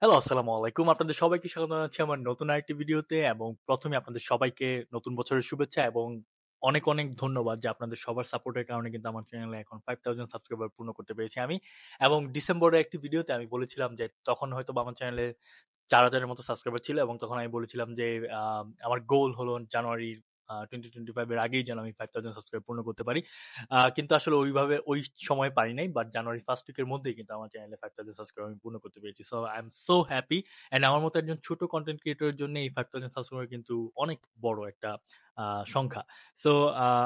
Hello, আসসালামু আলাইকুম। আপনাদের সবাইকে স্বাগত জানাচ্ছি আমার নতুন আরেকটি ভিডিওতে এবং ১ম এ আপনাদের সবাইকে নতুন বছরের শুভেচ্ছা এবং অনেক, অনেক ধন্যবাদ যে আপনাদের সবার সাপোর্টের কারণে কিন্তু আমার চ্যানেলে এখন ৫,০০০ সাবস্ক্রাইবার পূর্ণ করতে পেরেছি আমি। এবং ডিসেম্বরের একটি ভিডিওতে আমি বলেছিলাম যে তখন হয়তোবা আমার চ্যানেলে ৪,০০০ এর মতো সাবস্ক্রাইবার ছিল এবং তখন আমি বলেছিলাম যে আ আমার গোল হলো জানুয়ারি 2025 এর আগেই যেন আমি ৫,০০০ সাবস্ক্রাইব পূর্ণ করতে পারি। কিন্তু আসলে ওইভাবে ওই সময় পারি নাই। বাট জানুয়ারি 1st উইক এর মধ্যেই কিন্তু আমার চ্যানেলে ৫,০০০ সাবস্ক্রাইব আমি পূর্ণ করতে পেরেছি। So I am so happy. And আমার মতো একজন ছোট কনটেন্ট ক্রিয়েটর এর জন্য এই ৫,০০০ সাবস্ক্রাইবার কিন্তু অনেক বড় একটা সংখ্যা। সো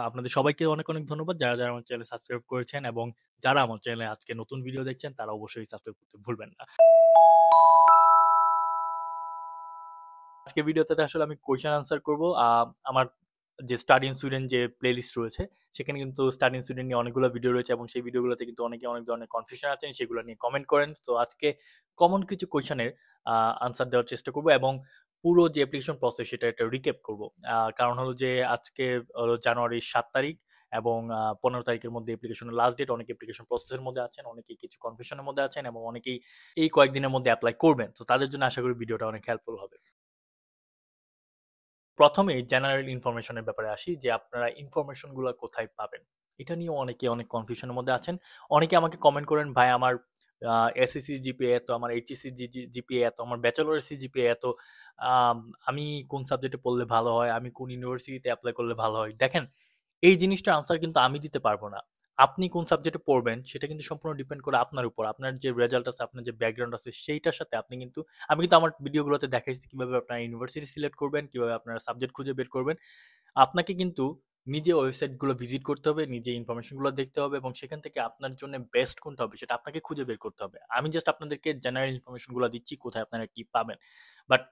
আপনাদের সবাইকে অনেক, অনেক ধন্যবাদ যারা আমার চ্যানেলে সাবস্ক্রাইব করেছেন এবং যারা আমার চ্যানেলে আজকে নতুন ভিডিও দেখছেন তারা অবশ্যই সাবস্ক্রাইব করতে ভুলবেন না। আজকের ভিডিওতে আসলে আমি কোয়েশ্চেন আনসার করব। আমার যে স্টাডি ইন সুইডেন যে প্লেলিস্ট রয়েছে সেখানে কিন্তু স্টাডি ইন সুইডেন নিয়ে অনেকগুলো ভিডিও রয়েছে এবং সেই ভিডিওগুলোতে কিন্তু অনেকে অনেক ধরনের কনফিউশন আছেন সেগুলো নিয়ে কমেন্ট করেন। তো আজকে কমন কিছু কোয়েশ্চেনের আনসার দেওয়ার চেষ্টা করব এবং পুরো যে অ্যাপ্লিকেশন প্রসেস সেটা একটা রিক্যাপ করব। কারণ হলো যে আজকে হলো জানুয়ারির ৭ তারিখ এবং ১৫ তারিখের মধ্যে অ্যাপ্লিকেশনের লাস্ট ডেট। অনেকে অ্যাপ্লিকেশন প্রসেসের মধ্যে আছেন, অনেকেই কিছু কনফিউশনের মধ্যে আছেন এবং অনেকেই এই কয়েকদিনের মধ্যে এপ্লাই করবেন। তো তাদের জন্য আশা করি ভিডিওটা অনেক হেল্পফুল হবে। প্রথমেই জেনারেল ইনফরমেশনের ব্যাপারে আসি যে আপনারা ইনফরমেশনগুলো কোথায় পাবেন। এটা নিয়ে অনেকে অনেক কনফিউশনের মধ্যে আছেন। অনেকে আমাকে কমেন্ট করেন, "ভাই আমার এসএসসি জিপিএ এত, আমার এইচএসসি জিপিএ এত, আমার ব্যাচেলর জিপিএ এত। আম আমি কোন সাবজেক্টে পড়লে ভালো হয়? আমি কোন ইউনিভার্সিটিতে এপ্লাই করলে ভালো হয়?" দেখেন, এই জিনিসটার আনসার কিন্তু আমি দিতে পারব না। আপনি কোন সাবজেক্টে পড়বেন সেটা কিন্তু সম্পূর্ণ ডিপেন্ড করে আপনার উপর। আপনার যে রেজাল্ট আছে, আপনার যে ব্যাকগ্রাউন্ড আছে সেইটার সাথে আপনি কিন্তু আমি কিন্তু আমার ভিডিওগুলোতে দেখাইছি কিভাবে আপনারা ইউনিভার্সিটি সিলেক্ট করবেন, কিভাবে আপনারা সাবজেক্ট খুঁজে বের করবেন। আপনাকে কিন্তু নিজে ওয়েবসাইটগুলো ভিজিট করতে হবে, নিজে ইনফরমেশনগুলো দেখতে হবে এবং সেখান থেকে আপনার জন্য বেস্ট কোনটা হবে সেটা আপনাকে খুঁজে বের করতে হবে। আমি জাস্ট আপনাদেরকে জেনারেল ইনফরমেশনগুলো দিচ্ছি কোথায় আপনারা কি পাবেন। বাট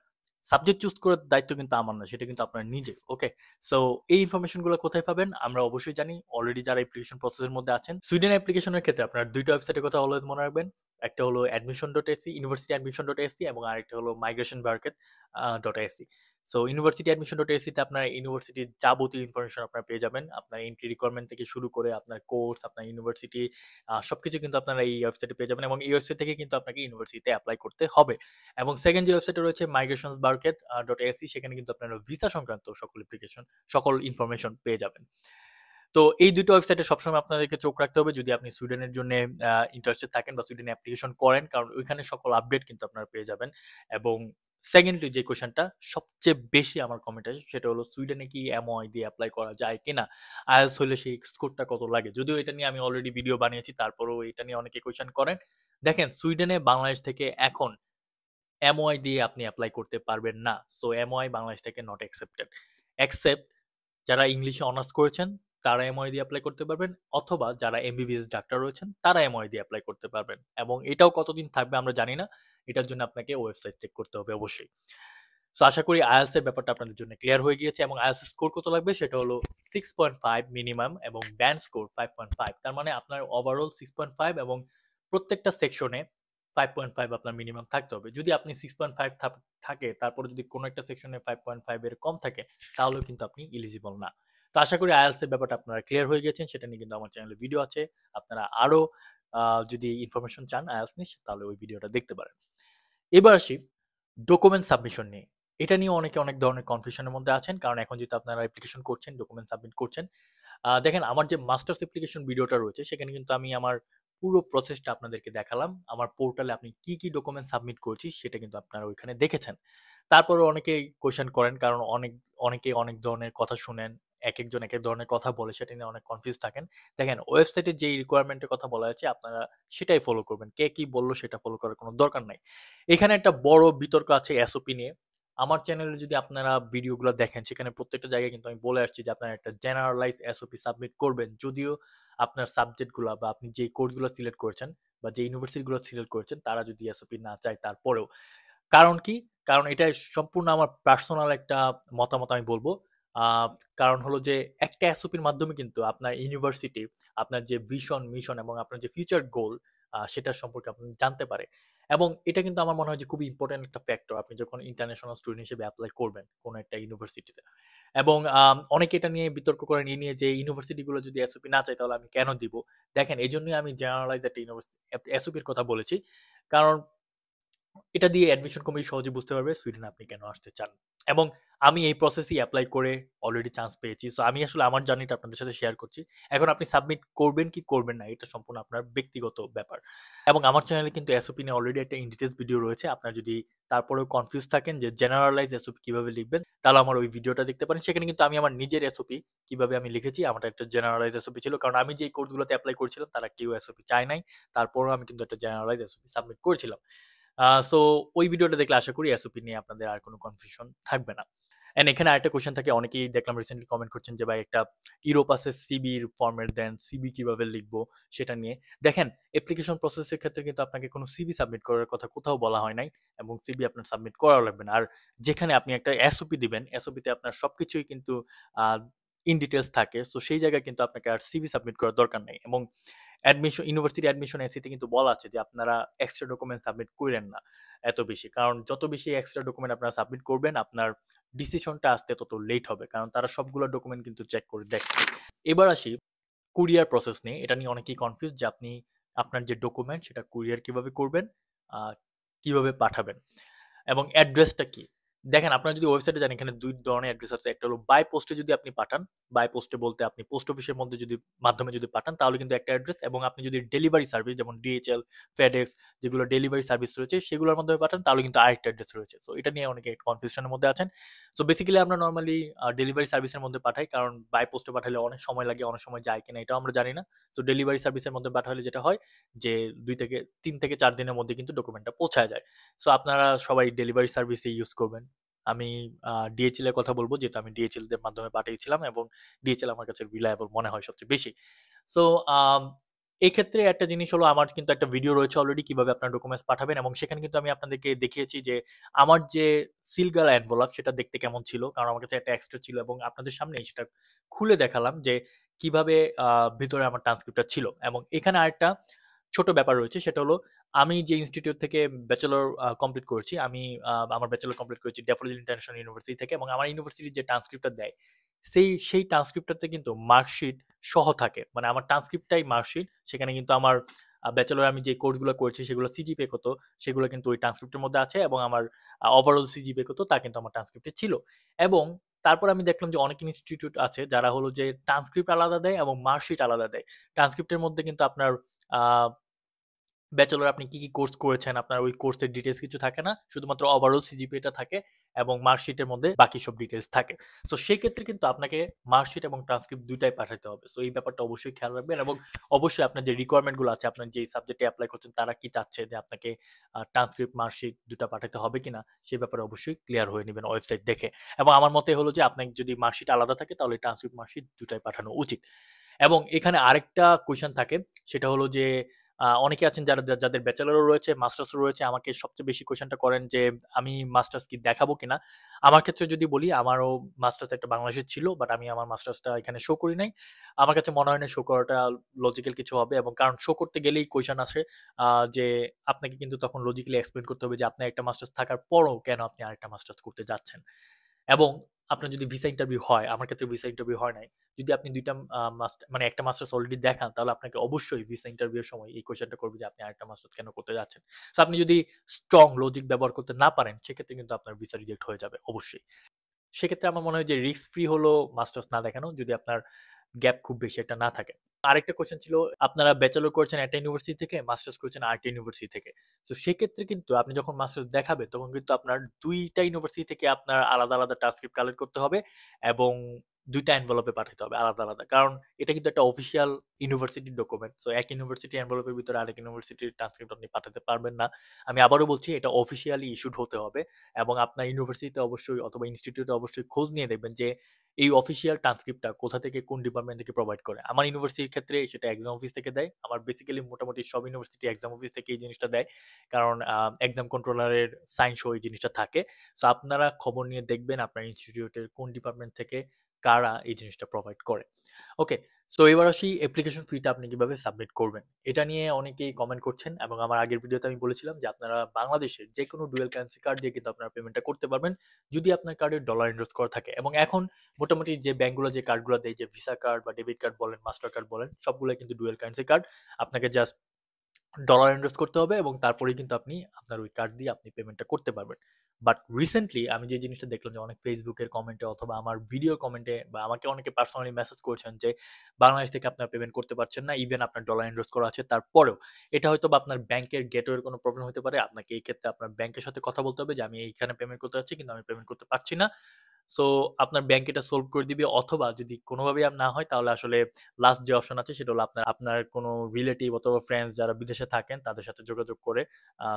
সাবজেক্ট চুজ করার দায়িত্ব কিন্তু আমার না, সেটা কিন্তু আপনার নিজের। ওকে? সো এই ইনফরমেশনগুলো কোথায় পাবেন আমরা অবশ্যই জানি। অলরেডি যারা অ্যাপ্লিকেশন প্রসেসের মধ্যে আছেন। সুইডেন অ্যাপ্লিকেশনের ক্ষেত্রে আপনার ২ টা ওয়েবসাইটের কথা অলওয়েজ মনে রাখবেন। একটা হলো admission.se, universityadmission.se এবং আরেকটা হলো migrationverket.se। সো universityadmission.se তে আপনার ইউনিভার্সিটির যাবতীয় ইনফরমেশন আপনারা পেয়ে যাবেন। আপনার এন্ট্রি রিকোয়ারমেন্ট থেকে শুরু করে আপনার কোর্স, আপনার ইউনিভার্সিটি সবকিছু কিন্তু আপনারা এই ওয়েবসাইটে পেয়ে যাবেন এবং এই ওয়েবসাইট থেকে কিন্তু আপনাকে ইউনিভার্সিটিতে এপ্লাই করতে হবে। এবং সেকেন্ড যে ওয়েবসাইটটা রয়েছে migrationsbarket.se সেখানে কিন্তু আপনারা ভিসা সংক্রান্ত সকল ইনফরমেশন পেয়ে যাবেন। তো এই ২ টো ওয়েবসাইটে সবসময় আপনাদেরকে চোখ রাখতে হবে যদি আপনি সুইডেনের জন্য ইন্টারেস্টেড থাকেন বা সুইডেনে অ্যাপ্লিকেশন করেন। কারণ ওইখানে সকল আপডেট কিন্তু আপনারা পেয়ে যাবেন। এবং সেকেন্ডলি যে কোয়েশ্চেনটা সবচেয়ে বেশি আমার কমেন্ট আসে সেটা হলো সুইডেনে কি MOI দিয়ে এপ্লাই করা যায় কিনা? IELTS হইলে সেই স্কোরটা কত লাগে? যদিও এটা নিয়ে আমি অলরেডি ভিডিও বানিয়েছি তারপরেও এটা নিয়ে অনেকে কোয়েশ্চেন করেন। দেখেন সুইডেনে বাংলাদেশ থেকে এখন MOI দিয়ে আপনি এপ্লাই করতে পারবেন না। সো MOI বাংলাদেশ থেকে নট অ্যাকসেপ্টেড। অ্যাকসেপ্ট যারা ইংলিশে অনার্স করেছেন তারা MOI দিয়ে এপ্লাই করতে পারবেন অথবা যারা MBBS ডাক্তার রয়েছেন তারা MOI দিয়ে এপ্লাই করতে পারবেন এবং এটাও কতদিন থাকবে আমরা জানি না। এটার জন্য আপনাকে ওয়েবসাইট চেক করতে হবে অবশ্যই। সো আশা করি IELTS এর ব্যাপারটা আপনাদের জন্য ক্লিয়ার হয়ে গিয়েছে এবং IELTS স্কোর কত লাগবে সেটা হলো 6.5 মিনিমাম এবং ব্যান্ড স্কোর 5.5। তার মানে আপনার ওভারঅল 6.5 এবং প্রত্যেকটা সেকশনে 5.5 আপনার মিনিমাম থাকতে হবে। যদি আপনি 6.5 থাকে তারপরে যদি কোনো একটা সেকশনে 5.5 এর কম থাকে তাহলেও কিন্তু আপনি এলিজিবল না। তো আশা করি IELTS এর ব্যাপারটা আপনারা ক্লিয়ার হয়ে গেছেন। সেটা নিয়ে কিন্তু আমার চ্যানেলে ভিডিও আছে। আপনারা আরো যদি ইনফরমেশন চান IELTS নিয়ে তাহলে ওই ভিডিওটা দেখতে পারেন। এবার আসি ডকুমেন্ট সাবমিশন নিয়ে। এটা নিয়ে অনেকে অনেক ধরনের কনফিউশনের মধ্যে আছেন। কারণ এখন যেহেতু আপনারা অ্যাপ্লিকেশন করছেন, ডকুমেন্ট সাবমিট করছেন। দেখেন আমার যে মাস্টার্স অ্যাপ্লিকেশন ভিডিওটা রয়েছে সেখানে কিন্তু আমি আমার পুরো প্রসেসটা আপনাদেরকে দেখালাম। আমার পোর্টালে আপনি কি, কি ডকুমেন্ট সাবমিট করেছি সেটা কিন্তু আপনারা ওইখানে দেখেছেন। তারপরেও অনেকেই কোয়েশ্চেন করেন কারণ অনেকে অনেক ধরনের কথা শুনেন। একেকজন একেক ধরনের কথা বলে সেটা নিয়ে অনেক কনফিউজ থাকেন। দেখেন ওয়েবসাইটে যেই রিকোয়ারমেন্ট এর কথা বলা আছে আপনারা সেটাই ফলো করবেন। কে কি বলল সেটা ফলো করার কোনো দরকার নাই। এখানে একটা বড় বিতর্ক আছে এসওপি নিয়ে। আমার চ্যানেলে যদি আপনারা ভিডিওগুলো দেখেন সেখানে প্রত্যেকটা জায়গায় কিন্তু আমি বলে আসছি যে আপনারা একটা জেনারেলাইজ এসওপি সাবমিট করবেন। যদিও আপনার সাবজেক্টগুলা বা আপনি যে কোর্সগুলো সিলেক্ট করেছেন বা যে ইউনিভার্সিটিগুলো সিলেক্ট করেছেন তারা যদি এসওপি না চায় তারপরেও। কারণ কি? কারণ এটা সম্পূর্ণ আমার পার্সোনাল একটা মতামত আমি বলব। আ কারণ হলো যে একটা এসওপির মাধ্যমে কিন্তু আপনার ইউনিভার্সিটি, আপনার যে ভিশন, মিশন এবং আপনার যে ফিউচার গোল সেটার সম্পর্কে আপনি জানতে পারে। এবং এটা কিন্তু আমার মনে হয় যে খুবই ইম্পোর্টেন্ট একটা ফ্যাক্টর আপনি যখন ইন্টারন্যাশনাল স্টুডেন্ট হিসেবে এপ্লাই করবেন কোন একটা ইউনিভার্সিটিতে। এবং অনেকে এটা নিয়ে বিতর্ক করেন এই নিয়ে যে ইউনিভার্সিটি গুলো যদি এসওপি না চায় তাহলে আমি কেন দিব? দেখেন এজন্যই আমি জেনারেলাইজ একটা এসওপির কথা বলেছি। কারণ এটা দিয়ে অ্যাডমিশন কমিটি সহজে বুঝতে পারবে সুইডেনে আপনি কেন আসতে চান। এবং আমি এই প্রসেসেই এপ্লাই করে অলরেডি চান্স পেয়েছি। সো আমি আসলে আমার জার্নিটা আপনাদের সাথে শেয়ার করছি। এখন আপনি সাবমিট করবেন কি করবেন না এটা সম্পূর্ণ আপনার ব্যক্তিগত ব্যাপার। এবং আমার চ্যানেলে কিন্তু এসওপি নিয়ে অলরেডি একটা ইন ডিটেইলস ভিডিও রয়েছে। আপনারা যদি তারপরেও কনফিউজ থাকেন যে জেনারেলাইজ এসওপি কিভাবে লিখবেন, তাহলে আমার ওই ভিডিওটা দেখতে পারেন। সেখানে কিন্তু আমি আমার নিজের এসওপি কিভাবে আমি লিখেছি, আমার একটা জেনারেলাইজ এসওপি ছিল। কারণ আমি যেই কোর্সগুলোতে এপ্লাই করেছিলাম তারা কেউ এসওপি চায় নাই। তারপরেও আমি কিন্তু একটা জেনারেলাইজ এসওপি সাবমিট করেছিলাম। সো ওই ভিডিওটা দেখলে আশা করি এসওপি নিয়ে আপনাদের আর কোনো কনফিউশন থাকবে না। এন্ড এখানে আরেকটা কোয়েশ্চেন থাকে, অনেকেই দেখলাম রিসেন্টলি কমেন্ট করছেন যে ভাই একটা ইউরোপাসের সিবির ফরম্যাট দেন, সিবি কিভাবে লিখবো সেটা নিয়ে। দেখেন, অ্যাপ্লিকেশন প্রসেসের ক্ষেত্রে কিন্তু আপনাকে কোনো সিবি সাবমিট করার কথা কোথাও বলা হয় নাই, এবং সিবি আপনার সাবমিট করা লাগবে না। আর যেখানে আপনি একটা এসওপি দিবেন, এসওপিতে আপনার সবকিছুই কিন্তু ইন ডিটেলস থাকে। সো সেই জায়গায় কিন্তু আপনাকে আর সিবি সাবমিট করার দরকার নেই। এবং অ্যাডমিশন, ইউনিভার্সিটি অ্যাডমিশন এসিতে কিন্তু বলা আছে যে আপনারা এক্সট্রা ডকুমেন্ট সাবমিট করেন না এত বেশি, কারণ যত বেশি এক্সট্রা ডকুমেন্ট আপনারা সাবমিট করবেন আপনার ডিসিশনটা আসতে তত লেট হবে, কারণ তারা সবগুলো ডকুমেন্ট কিন্তু চেক করে দেখে। এবার আসি কুরিয়ার প্রসেস নিয়ে। এটা নিয়ে অনেকেই কনফিউজ যে আপনি আপনার যে ডকুমেন্ট সেটা কুরিয়ার কিভাবে করবেন, কিভাবে পাঠাবেন, এবং অ্যাড্রেসটা কি। দেখেন, আপনারা যদি ওয়েবসাইটে যান এখানে দুই ধরনের অ্যাড্রেস আছে। একটা হলো বাই পোস্টে যদি আপনি পাঠান, বাই পোস্টে বলতে আপনি পোস্ট অফিসের মধ্যে যদি মাধ্যমে যদি পাঠান তাহলে কিন্তু একটা অ্যাড্রেস, এবং আপনি যদি ডেলিভারি সার্ভিস যেমন ডিএচএল, ফেডেক্স যেগুলো ডেলিভারি সার্ভিস রয়েছে সেগুলোর মাধ্যমে পাঠান তাহলে কিন্তু আরেকটা অ্যাড্রেস রয়েছে। সো এটা নিয়ে অনেকে কনফিউশনের মধ্যে আছেন। সো বেসিক্যালি আমরা নর্মালি ডেলিভারি সার্ভিসের মধ্যে পাঠাই, কারণ বাই পোস্টে পাঠালে অনেক সময় লাগে, অনেক সময় যায় কিনা এটাও আমরা জানি না। সো ডেলিভারি সার্ভিসের মধ্যে পাঠালে যেটা হয় যে 3 থেকে 4 দিনের মধ্যে কিন্তু ডকুমেন্টটা পৌঁছায় যায়। সো আপনারা সবাই ডেলিভারি সার্ভিসে ইউজ করবেন। আমি ডিএচএল এর কথা বলবো, যেহেতু আমি ডিএচএল এর মাধ্যমে পাঠিয়েছিলাম এবং ডিএচএল আমার কাছে রিলায়েবল মনে হয় সবচেয়ে বেশি। সো এই ক্ষেত্রে একটা জিনিস হলো, আমার কিন্তু একটা ভিডিও রয়েছে অলরেডি কিভাবে আপনার ডকুমেন্টস পাঠাবেন, এবং সেখানে কিন্তু আমি আপনাদেরকে দেখিয়েছি যে আমার যে সিলগালা এনভেলপ সেটা দেখতে কেমন ছিল, কারণ আমার কাছে একটা এক্সট্রা ছিল এবং আপনাদের সামনেই সেটা খুলে দেখালাম যে কিভাবে ভিতরে আমার ট্রান্সক্রিপ্টটা ছিল। এবং এখানে আরেকটা ছোট ব্যাপার রয়েছে, সেটা হলো আমি যে ইনস্টিটিউট থেকে ব্যাচেলর কমপ্লিট করেছি, আমি আমার ব্যাচেলর কমপ্লিট করেছি ড্যাফোডিল ইন্টারন্যাশনাল ইউনিভার্সিটি থেকে, এবং আমার ইউনিভার্সিটির যে ট্রান্সক্রিপ্টটা দেয় সেই ট্রান্সক্রিপ্টটাতে কিন্তু মার্কশিট সহ থাকে, মানে আমার ট্রান্সক্রিপ্টটাই মার্কশিট। সেখানে কিন্তু আমার ব্যাচেলর আমি যে কোর্সগুলো করেছি সেগুলো সিজিপিএ কত সেগুলো কিন্তু ওই ট্রান্সক্রিপ্টের মধ্যে আছে, এবং আমার ওভারঅল সিজিপিএ কত তা কিন্তু আমার ট্রান্সক্রিপ্টে ছিল। এবং তারপর আমি দেখলাম যে অনেক ইনস্টিটিউট আছে যারা হলো যে ট্রান্সক্রিপ্ট আলাদা দেয় এবং মার্কশিট আলাদা দেয়। ট্রান্সক্রিপ্টের মধ্যে কিন্তু আপনার আহ ব্যাচেলর আপনি কি কি কোর্স করেছেন আপনার ওই কোর্সের ডিটেলস কিছু থাকে না, শুধুমাত্র ওভারঅল সিজিপিএটা থাকে এবং মার্কশিটের মধ্যে বাকি সব ডিটেলস থাকে। সো সেই ক্ষেত্রে কিন্তু আপনাকে মার্কশিট এবং ট্রান্সক্রিপ্ট দুইটাই পাঠাতে হবে। সো এই ব্যাপারটা অবশ্যই খেয়াল রাখবেন, এবং অবশ্যই আপনার যে রিকোয়ারমেন্টগুলো আছে, আপনার যে সাবজেক্টে অ্যাপ্লাই করছেন তারা কি চাচ্ছে যে আপনাকে ট্রান্সক্রিপ্ট মার্কশিট দুটা পাঠাতে হবে কিনা সেই ব্যাপারে অবশ্যই ক্লিয়ার হয়ে নেবেন ওয়েবসাইট দেখে। এবং আমার মতে হলো যে আপনার যদি মার্কশিট আলাদা থাকে তাহলে ট্রান্সক্রিপ্ট মার্কশিট দুটাই পাঠানো উচিত। এবং এখানে আরেকটা কোয়েশ্চেন থাকে, সেটা হলো যে অনেকে আছেন যাদের ব্যাচেলরও রয়েছে, মাস্টার্সও রয়েছে, আমাকে সবচেয়ে বেশি কোয়েশ্চেনটা করেন যে আমি মাস্টার্স কি দেখাবো কিনা। আমার ক্ষেত্রে যদি বলি, আমারও মাস্টার্স একটা বাংলাদেশে ছিল, বাট আমি আমার মাস্টার্সটা এখানে শো করি নাই। আমার কাছে মনে হয় না শো করাটা লজিক্যাল কিছু হবে, এবং কারণ শো করতে গেলেই কোয়েশ্চেন আসে যে আপনাকে কিন্তু তখন লজিক্যালি এক্সপ্লেন করতে হবে যে আপনার একটা মাস্টার্স থাকার পরও কেন আপনি আরেকটা মাস্টার্স করতে যাচ্ছেন। এবং আপনার যদি ভিসা ইন্টারভিউ হয়, আমার ক্ষেত্রে ভিসা ইন্টারভিউ হয় নাই, যদি আপনি দুইটা মানে একটা মাস্টার্স অলরেডি দেখান তাহলে আপনাকে অবশ্যই ভিসা ইন্টারভিউর সময় এই কোয়েশ্চেনটা করবে যে আপনি আরেকটা মাস্টার্স কেন করতে যাচ্ছেন। সো আপনি যদি স্ট্রং লজিক ব্যবহার করতে না পারেন সেক্ষেত্রে কিন্তু আপনার ভিসা রিজেক্ট হয়ে যাবে অবশ্যই। সেক্ষেত্রে আমার মনে হয় যে রিস্ক ফ্রি হলো মাস্টার্স না দেখানো, যদি আপনার গ্যাপ খুব বেশি একটা না থাকে। আরেকটা কোয়েশ্চেন ছিল, আপনারা ব্যাচেলর করছেন একটা ইউনিভার্সিটি থেকে, মাস্টার্স করছেন আরেকটা ইউনিভার্সিটি থেকে। তো সেক্ষেত্রে কিন্তু আপনি যখন মাস্টার্স দেখাবেন তখন কিন্তু আপনার দুইটা ইউনিভার্সিটি থেকে আপনার আলাদা আলাদা ট্রান্সক্রিপ্ট কালেক্ট করতে হবে, এবং দুইটা এনভেলপে পাঠাতে হবে আলাদা আলাদা, কারণ এটা কিন্তু একটা অফিসিয়াল ইউনিভার্সিটির ডকুমেন্ট। সো এক ইউনিভার্সিটি এনভেলপের ভিতরে আরেক ইউনিভার্সিটির ট্রান্সক্রিপ্ট আপনি পাঠাতে পারবেন না। আমি আবারও বলছি, এটা অফিসিয়ালি ইস্যুড হতে হবে, এবং আপনার ইউনিভার্সিটিতে অবশ্যই অথবা ইনস্টিটিউটে অবশ্যই খোঁজ নিয়ে দেখবেন যে এই অফিসিয়াল ট্রান্সক্রিপ্টটা কোথা থেকে কোন ডিপার্টমেন্ট থেকে প্রোভাইড করে। আমার ইউনিভার্সিটির ক্ষেত্রে সেটা এক্সাম অফিস থেকে দেয়। আমার বেসিক্যালি মোটামুটি সব ইউনিভার্সিটি এক্সাম অফিস থেকে এই জিনিসটা দেয়, কারণ এক্সাম কন্ট্রোলারের সাইন সহ এই জিনিসটা থাকে। সো আপনারা খবর নিয়ে দেখবেন আপনার ইনস্টিটিউটের কোন ডিপার্টমেন্ট থেকে কারা এই জিনিসটা প্রোভাইড করে। ওকে, সো এবার আসি অ্যাপ্লিকেশন ফিটা আপনি কিভাবে সাবমিট করবেন। এটা নিয়ে অনেকেই কমেন্ট করছেন, এবং আমার আগের ভিডিওতে আমি বলেছিলাম যে আপনারা বাংলাদেশের যে কোনো ডুয়েল কারেন্সি কার্ড দিয়ে কিন্তু আপনারা পেমেন্টটা করতে পারবেন যদি আপনার কার্ডে ডলার ইনভেস্ট করা থাকে। এবং এখন মোটামুটি যে ব্যাংকগুলো যে কার্ডগুলো দেয়, যে ভিসা কার্ড বা ডেবিট কার্ড বলেন, মাস্টার কার্ড বলেন, সবগুলো কিন্তু ডুয়েল কারেন্সি কার্ড। আপনাকে জাস্ট ডলার ইনভেস্ট করতে হবে এবং তারপরেই কিন্তু আপনি আপনার ওই কার্ড দিয়ে আপনি পেমেন্টটা করতে পারবেন। বাট রিসেন্টলি আমি যে জিনিসটা দেখলাম যে অনেক ফেসবুকের কমেন্টে অথবা আমার ভিডিও কমেন্টে বা আমাকে অনেকে পার্সোনালি মেসেজ করেছেন যে বাংলাদেশ থেকে আপনার পেমেন্ট করতে পারছেন না, ইভেন আপনার ডলার ইনভেস্ট করা আছে তারপরেও। এটা হয়তো বা আপনার ব্যাংকের গেটওয়ের কোনো প্রবলেম হতে পারে। আপনাকে এই ক্ষেত্রে আপনার ব্যাংকের সাথে কথা বলতে হবে যে আমি এইখানে পেমেন্ট করতে চাচ্ছি কিন্তু আমি পেমেন্ট করতে পারছি না। সো আপনার ব্যাংক এটা সলভ করে দিবে, অথবা যদি কোনোভাবেই আর না হয় তাহলে আসলে লাস্ট যে অপশন আছে সেটা হলো আপনার আপনার কোনো রিলেটিভ অথবা ফ্রেন্ডস যারা বিদেশে থাকেন তাদের সাথে যোগাযোগ করে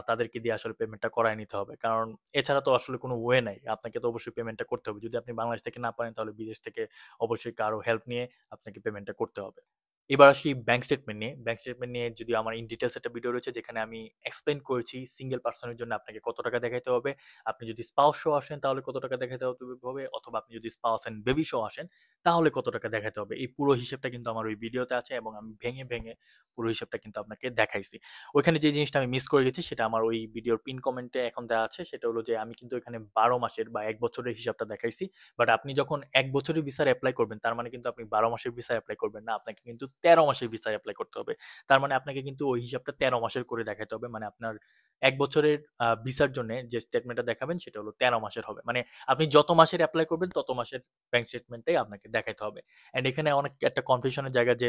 তাদেরকে দিয়ে আসলে পেমেন্টটা করায় নিতে হবে। কারণ এছাড়া তো আসলে কোনো ওয়ে নাই। আপনাকে তো অবশ্যই পেমেন্টটা করতে হবে। যদি আপনি বাংলাদেশ থেকে না পারেন তাহলে বিদেশ থেকে অবশ্যই কারো হেল্প নিয়ে আপনাকে পেমেন্টটা করতে হবে। এবার আসি ব্যাংক স্টেটমেন্ট নিয়ে। ব্যাংক স্টেটমেন্ট নিয়ে যদি আমার ইন ডিটেইলস একটা ভিডিও রয়েছে যেখানে আমি এক্সপ্লেইন করেছি সিঙ্গেল পারসনের জন্য আপনাকে কত টাকা দেখাইতে হবে। আপনি যদি স্পাউস সহ আসেন তাহলে কত টাকা দেখাতে হবে, অথবা আপনি যদি স্পাউস এন্ড বেবি সহ আসেন তাহলে কত টাকা দেখাতে হবে। এই পুরো হিসেবটা কিন্তু আমার ওই ভিডিওতে আছে এবং আমি ভেঙে ভেঙে পুরো হিসাবটা কিন্তু আপনাকে দেখাইছি। ওইখানে যে জিনিসটা আমি মিস করে গেছি সেটা আমার ওই ভিডিওর পিন কমেন্টে এখন দেওয়া আছে। সেটা হলো যে আমি কিন্তু এখানে 12 মাসের বা 1 বছরের হিসাবটা দেখাইছি। বাট আপনি যখন 1 বছরের ভিসার এপ্লাই করবেন তার মানে কিন্তু আপনি 12 মাসের ভিসা এপ্লাই করবেন না। আপনাকে কিন্তু 13 মাসের ভিসা এপ্লাই করতে হবে। তার মানে আপনাকে কিন্তু ওই হিসাবটা 13 মাসের করে দেখাতে হবে। মানে আপনার 1 বছরের ভিসার জন্য যে স্টেটমেন্টটা দেখাবেন সেটা হলো 13 মাসের হবে। মানে আপনি যত মাসের এপ্লাই করবেন তত মাসের ব্যাংক স্টেটমেন্টটাই আপনাকে দেখাইতে হবে। অ্যান্ড এখানে অনেক একটা কনফিউশনের জায়গা যে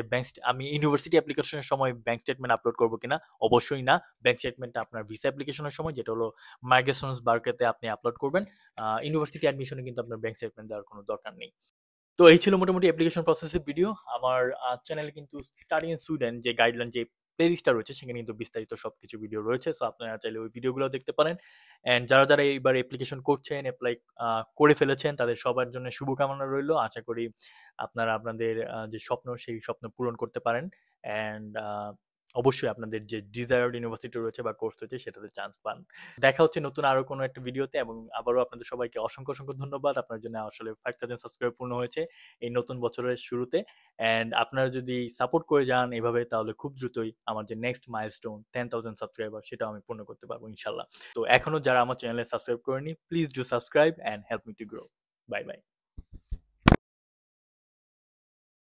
আমি ইউনিভার্সিটি অ্যাপ্লিকেশনের সময় ব্যাংক স্টেটমেন্ট আপলোড করব কিনা? অবশ্যই না। ব্যাংক স্টেটমেন্টটা আপনার ভিসা অ্যাপ্লিকেশনের সময় যেটা হলো মাইগ্রেশনস বারকেতে আপনি আপলোড করবেন। ইউনিভার্সিটি অ্যাডমিশনে কিন্তু আপনার ব্যাংক স্টেটমেন্ট দেওয়ার কোনো দরকার নেই। তো এই ছিল মোটামুটি অ্যাপ্লিকেশন প্রসেসের ভিডিও। আমার চ্যানেলে কিন্তু স্টাডি ইন সুইডেন যে গাইডলাইন যে প্লেলিস্টটা রয়েছে সেখানে কিন্তু বিস্তারিত সবকিছু ভিডিও রয়েছে। সো আপনারা চাইলে ওই ভিডিওগুলো দেখতে পারেন। অ্যান্ড যারা এইবার অ্যাপ্লিকেশন করছেন, এপ্লাই করে ফেলেছেন তাদের সবার জন্য শুভকামনা রইলো। আশা করি আপনারা আপনাদের যে স্বপ্ন সেই স্বপ্ন পূরণ করতে পারেন। অ্যান্ড অবশ্যই আপনাদের যে ডিজায়ার্ড ইউনিভার্সিটি রয়েছে বা কোর্স রয়েছে সেটাতে চান্স পান। দেখা হচ্ছে নতুন আরো কোনো একটা ভিডিওতে এবং আবারও আপনাদের সবাইকে অসংখ্য অসংখ্য ধন্যবাদ। আপনার জন্য আসলে 5000 সাবস্ক্রাইব পূর্ণ হয়েছে এই নতুন বছরের শুরুতে। অ্যান্ড আপনারা যদি সাপোর্ট করে যান এভাবে তাহলে খুব দ্রুতই আমার যে নেক্সট মাইলস্টোন 10,000 সাবস্ক্রাইবার সেটাও আমি পূর্ণ করতে পারবো ইনশাল্লাহ। তো এখনো যারা আমার চ্যানেলে সাবস্ক্রাইব করেনি please do subscribe and help me to grow. Bye bye.